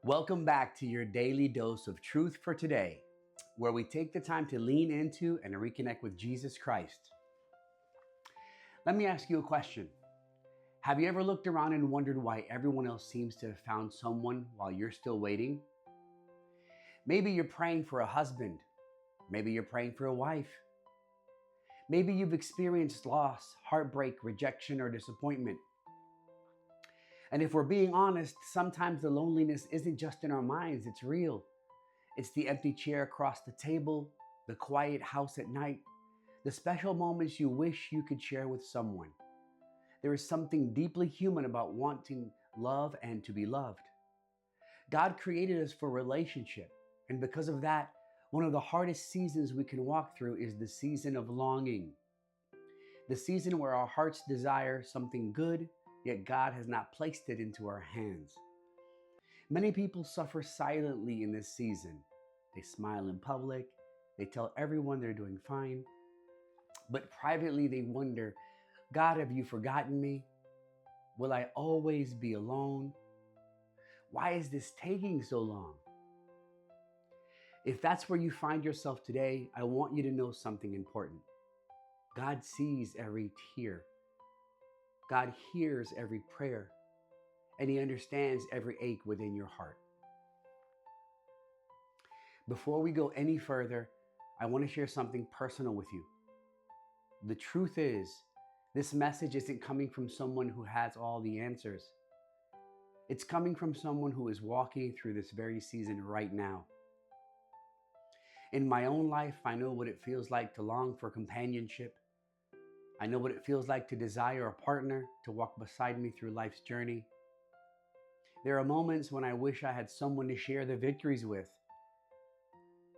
Welcome back to your daily dose of truth for today, where we take the time to lean into and reconnect with Jesus Christ. Let me ask you a question. Have you ever looked around and wondered why everyone else seems to have found someone while you're still waiting? Maybe you're praying for a husband. Maybe you're praying for a wife. Maybe you've experienced loss, heartbreak, rejection, or disappointment. And if we're being honest, sometimes the loneliness isn't just in our minds, it's real. It's the empty chair across the table, the quiet house at night, the special moments you wish you could share with someone. There is something deeply human about wanting love and to be loved. God created us for relationship, and because of that, one of the hardest seasons we can walk through is the season of longing. The season where our hearts desire something good, yet God has not placed it into our hands. Many people suffer silently in this season. They smile in public, they tell everyone they're doing fine, but privately they wonder, God, have you forgotten me? Will I always be alone? Why is this taking so long? If that's where you find yourself today, I want you to know something important. God sees every tear. God hears every prayer, and He understands every ache within your heart. Before we go any further, I want to share something personal with you. The truth is, this message isn't coming from someone who has all the answers. It's coming from someone who is walking through this very season right now. In my own life, I know what it feels like to long for companionship. I know what it feels like to desire a partner to walk beside me through life's journey. There are moments when I wish I had someone to share the victories with,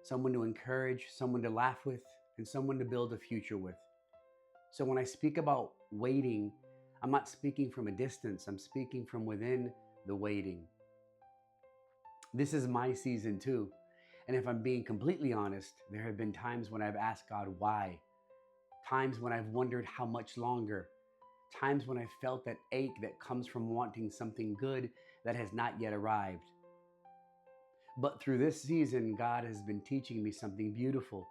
someone to encourage, someone to laugh with, and someone to build a future with. So when I speak about waiting, I'm not speaking from a distance, I'm speaking from within the waiting. This is my season too. And if I'm being completely honest, there have been times when I've asked God why. Times when I've wondered how much longer. Times when I felt that ache that comes from wanting something good that has not yet arrived. But through this season, God has been teaching me something beautiful.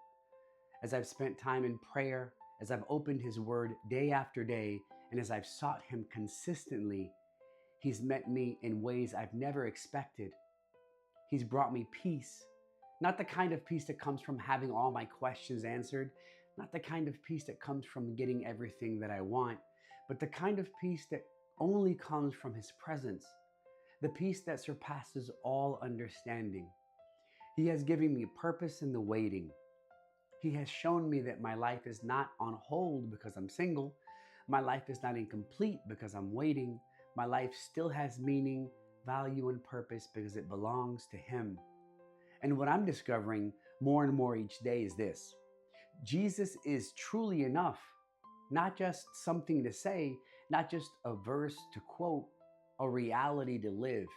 As I've spent time in prayer, as I've opened His Word day after day, and as I've sought Him consistently, He's met me in ways I've never expected. He's brought me peace. Not the kind of peace that comes from having all my questions answered, not the kind of peace that comes from getting everything that I want, but the kind of peace that only comes from His presence, the peace that surpasses all understanding. He has given me purpose in the waiting. He has shown me that my life is not on hold because I'm single. My life is not incomplete because I'm waiting. My life still has meaning, value, and purpose because it belongs to Him. And what I'm discovering more and more each day is this. Jesus is truly enough, not just something to say, not just a verse to quote, a reality to live.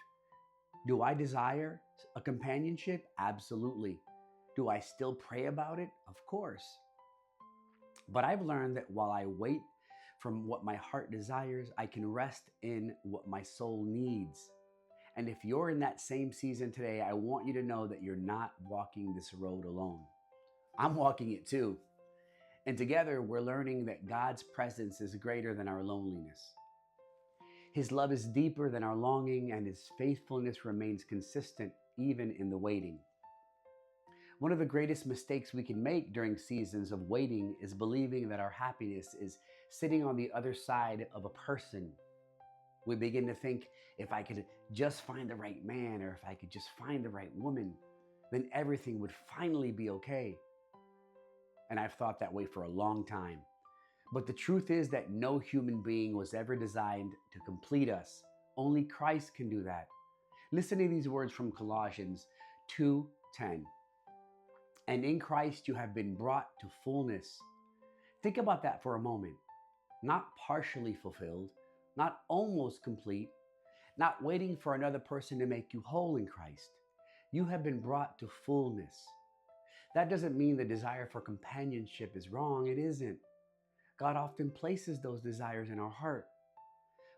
Do I desire a companionship? Absolutely. Do I still pray about it? Of course. But I've learned that while I wait from what my heart desires, I can rest in what my soul needs. And if you're in that same season today, I want you to know that you're not walking this road alone. I'm walking it too. And together we're learning that God's presence is greater than our loneliness. His love is deeper than our longing, and His faithfulness remains consistent even in the waiting. One of the greatest mistakes we can make during seasons of waiting is believing that our happiness is sitting on the other side of a person. We begin to think, if I could just find the right man, or if I could just find the right woman, then everything would finally be okay. And I've thought that way for a long time. But the truth is that no human being was ever designed to complete us. Only Christ can do that. Listen to these words from Colossians 2:10. And in Christ you have been brought to fullness. Think about that for a moment. Not partially fulfilled, not almost complete, not waiting for another person to make you whole in Christ. You have been brought to fullness. That doesn't mean the desire for companionship is wrong. It isn't. God often places those desires in our heart.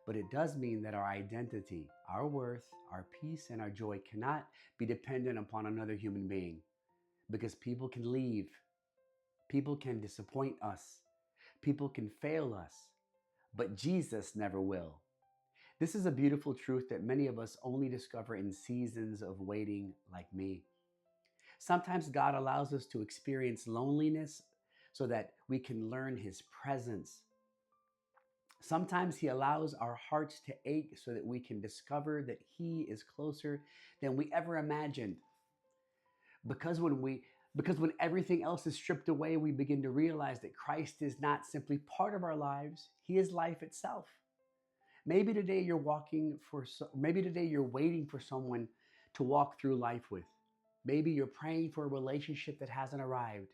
But it does mean that our identity, our worth, our peace, and our joy cannot be dependent upon another human being, because people can leave, people can disappoint us, people can fail us, but Jesus never will. This is a beautiful truth that many of us only discover in seasons of waiting, like me. Sometimes God allows us to experience loneliness so that we can learn His presence. Sometimes He allows our hearts to ache so that we can discover that He is closer than we ever imagined. Because when everything else is stripped away, we begin to realize that Christ is not simply part of our lives, He is life itself. Maybe today maybe today you're waiting for someone to walk through life with. Maybe you're praying for a relationship that hasn't arrived.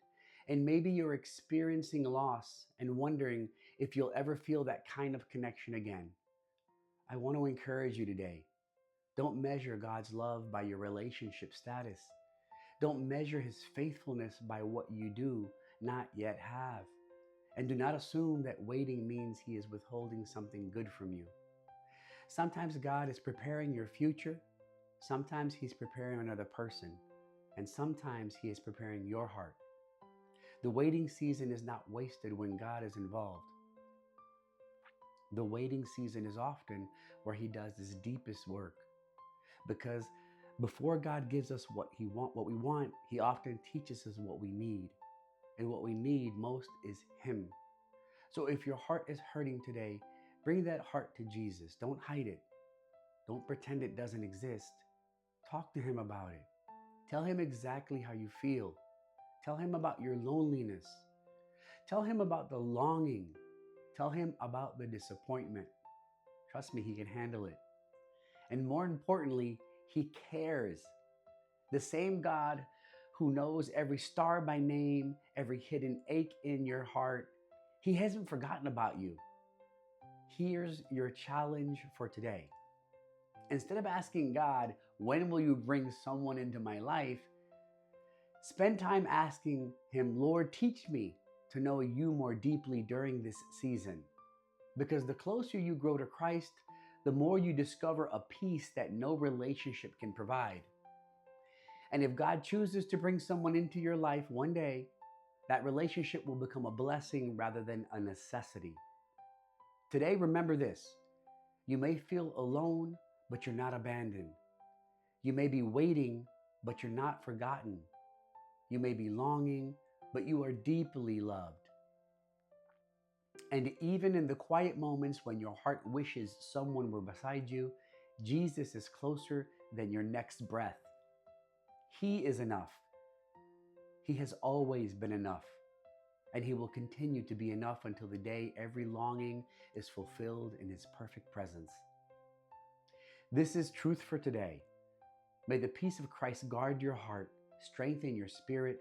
And maybe you're experiencing loss and wondering if you'll ever feel that kind of connection again. I want to encourage you today. Don't measure God's love by your relationship status. Don't measure His faithfulness by what you do not yet have. And do not assume that waiting means He is withholding something good from you. Sometimes God is preparing your future. Sometimes He's preparing another person. And sometimes He is preparing your heart. The waiting season is not wasted when God is involved. The waiting season is often where He does His deepest work. Because before God gives us what we want, He often teaches us what we need. And what we need most is Him. So if your heart is hurting today, bring that heart to Jesus. Don't hide it. Don't pretend it doesn't exist. Talk to Him about it. Tell Him exactly how you feel. Tell Him about your loneliness. Tell Him about the longing. Tell Him about the disappointment. Trust me, He can handle it. And more importantly, He cares. The same God who knows every star by name, every hidden ache in your heart, He hasn't forgotten about you. Here's your challenge for today. Instead of asking God, when will you bring someone into my life? Spend time asking Him, Lord, teach me to know you more deeply during this season. Because the closer you grow to Christ, the more you discover a peace that no relationship can provide. And if God chooses to bring someone into your life one day, that relationship will become a blessing rather than a necessity. Today, remember this. You may feel alone, but you're not abandoned. You may be waiting, but you're not forgotten. You may be longing, but you are deeply loved. And even in the quiet moments when your heart wishes someone were beside you, Jesus is closer than your next breath. He is enough. He has always been enough. And He will continue to be enough until the day every longing is fulfilled in His perfect presence. This is truth for today. May the peace of Christ guard your heart, strengthen your spirit,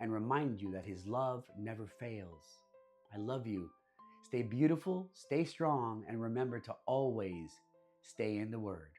and remind you that His love never fails. I love you. Stay beautiful, stay strong, and remember to always stay in the Word.